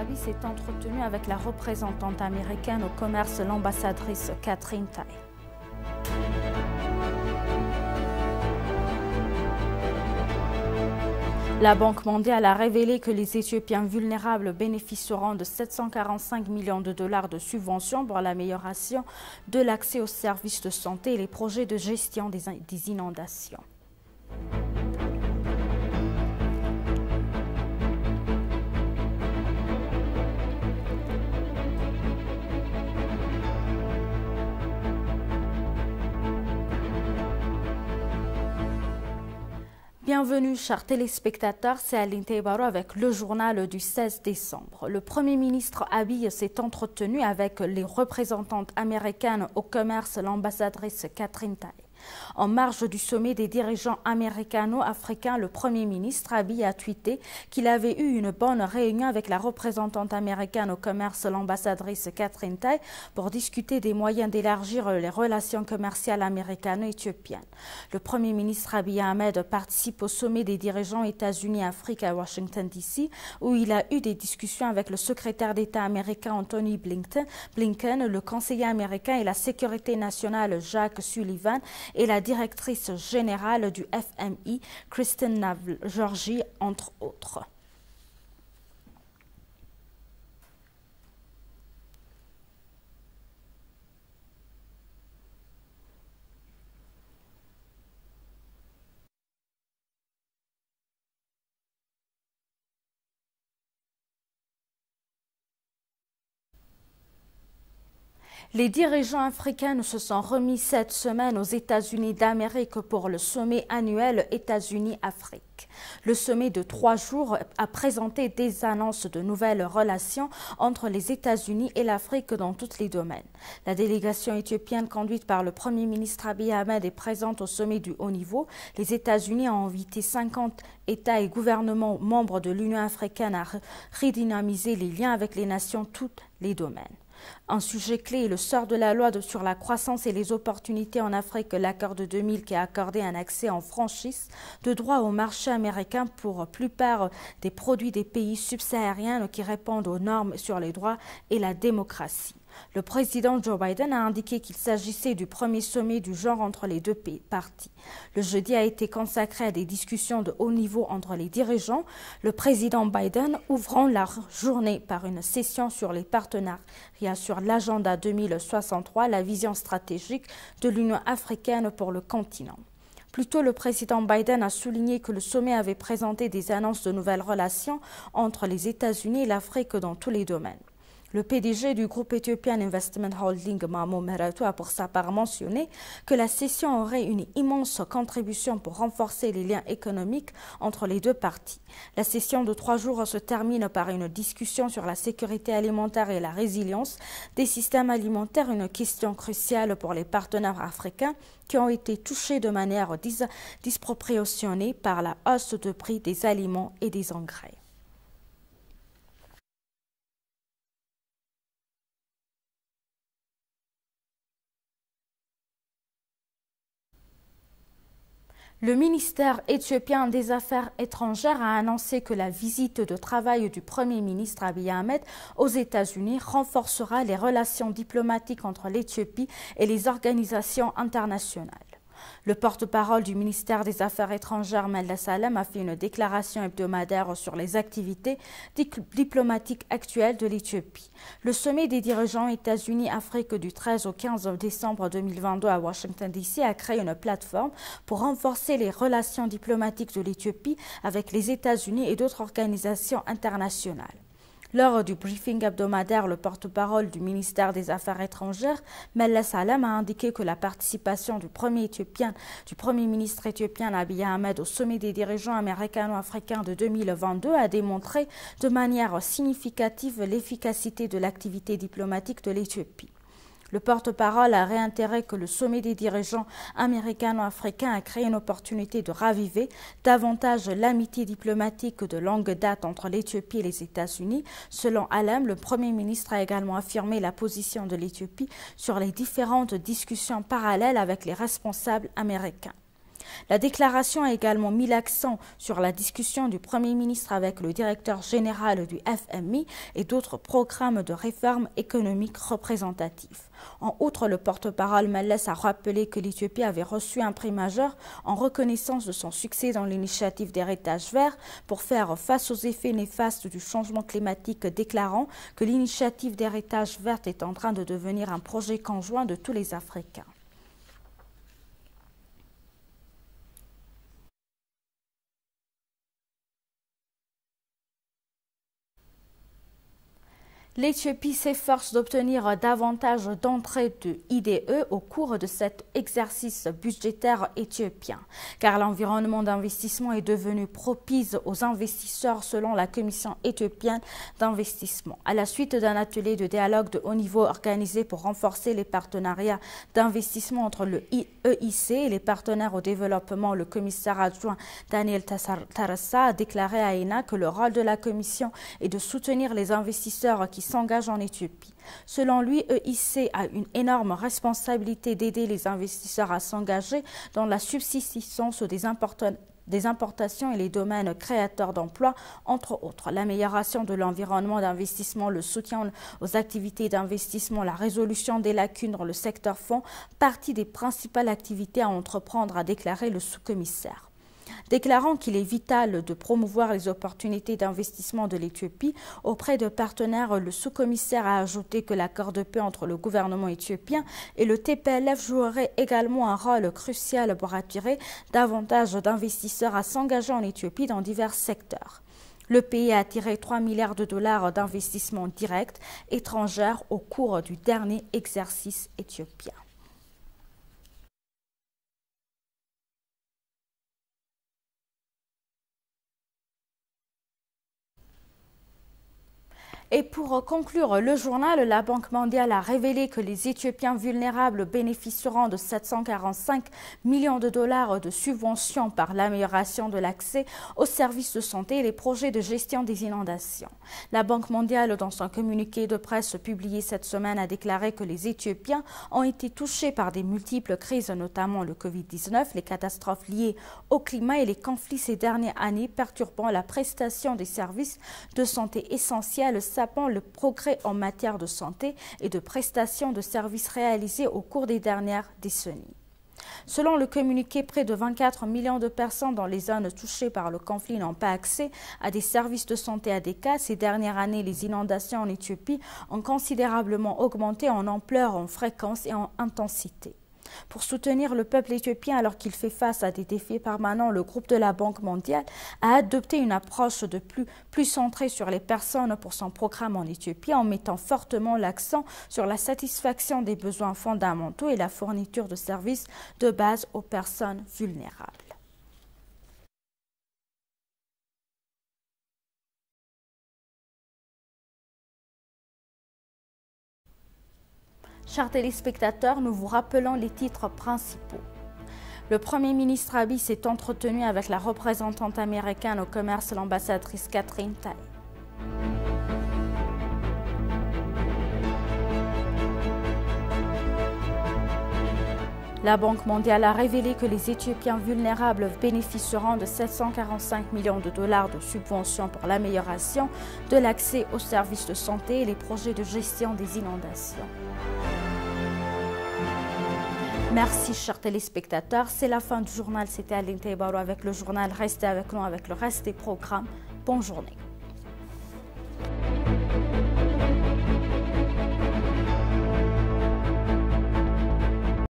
Abiy s'est entretenu avec la représentante américaine au commerce, l'ambassadrice Katherine Tai. La Banque mondiale a révélé que les Éthiopiens vulnérables bénéficieront de 745 millions de dollars de subventions pour l'amélioration de l'accès aux services de santé et les projets de gestion des inondations. Bienvenue, chers téléspectateurs, c'est Aline Teibaro avec le journal du 16 décembre. Le Premier ministre Abiy s'est entretenu avec les représentantes américaines au commerce, l'ambassadrice Katherine Tai. En marge du sommet des dirigeants américano-africains, le Premier ministre Abiy a tweeté qu'il avait eu une bonne réunion avec la représentante américaine au commerce, l'ambassadrice Katherine Tai, pour discuter des moyens d'élargir les relations commerciales américano-éthiopiennes. Le Premier ministre Abiy Ahmed participe au sommet des dirigeants États-Unis-Afrique à Washington DC, où il a eu des discussions avec le secrétaire d'État américain Anthony Blinken, le conseiller américain et la sécurité nationale Jake Sullivan et la directrice générale du FMI, Kristen Navel-Georgi, entre autres. Les dirigeants africains se sont remis cette semaine aux États-Unis d'Amérique pour le sommet annuel États-Unis-Afrique. Le sommet de 3 jours a présenté des annonces de nouvelles relations entre les États-Unis et l'Afrique dans tous les domaines. La délégation éthiopienne conduite par le Premier ministre Abiy Ahmed est présente au sommet du haut niveau. Les États-Unis ont invité 50 États et gouvernements membres de l'Union africaine à redynamiser les liens avec les nations tous les domaines. Un sujet clé est le sort de la loi sur la croissance et les opportunités en Afrique, l'accord de 2000 qui a accordé un accès en franchise de droit au marché américain pour la plupart des produits des pays subsahariens qui répondent aux normes sur les droits et la démocratie. Le président Joe Biden a indiqué qu'il s'agissait du premier sommet du genre entre les deux parties. Le jeudi a été consacré à des discussions de haut niveau entre les dirigeants, le président Biden ouvrant la journée par une session sur les partenariats sur l'agenda 2063, la vision stratégique de l'Union africaine pour le continent. Plus tôt, le président Biden a souligné que le sommet avait présenté des annonces de nouvelles relations entre les États-Unis et l'Afrique dans tous les domaines. Le PDG du groupe Ethiopian Investment Holding, Mamo Meratu, a pour sa part mentionné que la session aurait une immense contribution pour renforcer les liens économiques entre les deux parties. La session de 3 jours se termine par une discussion sur la sécurité alimentaire et la résilience des systèmes alimentaires, une question cruciale pour les partenaires africains qui ont été touchés de manière disproportionnée par la hausse de prix des aliments et des engrais. Le ministère éthiopien des Affaires étrangères a annoncé que la visite de travail du Premier ministre Abiy Ahmed aux États-Unis renforcera les relations diplomatiques entre l'Éthiopie et les organisations internationales. Le porte-parole du ministère des Affaires étrangères, Mele Salem, a fait une déclaration hebdomadaire sur les activités diplomatiques actuelles de l'Éthiopie. Le sommet des dirigeants États-Unis-Afrique du 13 au 15 décembre 2022 à Washington DC a créé une plateforme pour renforcer les relations diplomatiques de l'Éthiopie avec les États-Unis et d'autres organisations internationales. Lors du briefing hebdomadaire, le porte-parole du ministère des Affaires étrangères, Mele Salem, a indiqué que la participation du Premier ministre éthiopien Abiy Ahmed au sommet des dirigeants américano-africains de 2022 a démontré de manière significative l'efficacité de l'activité diplomatique de l'Éthiopie. Le porte-parole a réitéré que le sommet des dirigeants américano-africains a créé une opportunité de raviver davantage l'amitié diplomatique de longue date entre l'Éthiopie et les États-Unis. Selon Alem, le Premier ministre a également affirmé la position de l'Éthiopie sur les différentes discussions parallèles avec les responsables américains. La déclaration a également mis l'accent sur la discussion du Premier ministre avec le directeur général du FMI et d'autres programmes de réforme économique représentatifs. En outre, le porte-parole Males a rappelé que l'Éthiopie avait reçu un prix majeur en reconnaissance de son succès dans l'initiative d'héritage vert pour faire face aux effets néfastes du changement climatique, déclarant que l'initiative d'héritage vert est en train de devenir un projet conjoint de tous les Africains. L'Éthiopie s'efforce d'obtenir davantage d'entrées de IDE au cours de cet exercice budgétaire éthiopien, car l'environnement d'investissement est devenu propice aux investisseurs selon la Commission éthiopienne d'investissement. À la suite d'un atelier de dialogue de haut niveau organisé pour renforcer les partenariats d'investissement entre le EIC et les partenaires au développement, le commissaire adjoint Daniel Tarassa a déclaré à ENA que le rôle de la Commission est de soutenir les investisseurs qui s'engage en Éthiopie. Selon lui, EIC a une énorme responsabilité d'aider les investisseurs à s'engager dans la subsistance des importations et les domaines créateurs d'emplois, entre autres. L'amélioration de l'environnement d'investissement, le soutien aux activités d'investissement, la résolution des lacunes dans le secteur font partie des principales activités à entreprendre, a déclaré le sous-commissaire. Déclarant qu'il est vital de promouvoir les opportunités d'investissement de l'Éthiopie auprès de partenaires, le sous-commissaire a ajouté que l'accord de paix entre le gouvernement éthiopien et le TPLF jouerait également un rôle crucial pour attirer davantage d'investisseurs à s'engager en Éthiopie dans divers secteurs. Le pays a attiré 3 milliards de dollars d'investissements directs étrangers au cours du dernier exercice éthiopien. Et pour conclure le journal, la Banque mondiale a révélé que les Éthiopiens vulnérables bénéficieront de 745 millions de dollars de subventions par l'amélioration de l'accès aux services de santé et les projets de gestion des inondations. La Banque mondiale, dans son communiqué de presse publié cette semaine, a déclaré que les Éthiopiens ont été touchés par des multiples crises, notamment le Covid-19, les catastrophes liées au climat et les conflits ces dernières années perturbant la prestation des services de santé essentiels, sapant le progrès en matière de santé et de prestation de services réalisés au cours des dernières décennies. Selon le communiqué, près de 24 millions de personnes dans les zones touchées par le conflit n'ont pas accès à des services de santé adéquats. Ces dernières années, les inondations en Éthiopie ont considérablement augmenté en ampleur, en fréquence et en intensité. Pour soutenir le peuple éthiopien alors qu'il fait face à des défis permanents, le groupe de la Banque mondiale a adopté une approche plus centrée sur les personnes pour son programme en Éthiopie en mettant fortement l'accent sur la satisfaction des besoins fondamentaux et la fourniture de services de base aux personnes vulnérables. Chers téléspectateurs, nous vous rappelons les titres principaux. Le Premier ministre Abiy s'est entretenu avec la représentante américaine au commerce, l'ambassadrice Catherine Tai. La Banque mondiale a révélé que les Éthiopiens vulnérables bénéficieront de 745 millions de dollars de subventions pour l'amélioration de l'accès aux services de santé et les projets de gestion des inondations. Merci chers téléspectateurs, c'est la fin du journal, c'était Aline Taibarou avec le journal, restez avec nous avec le reste des programmes, bonne journée.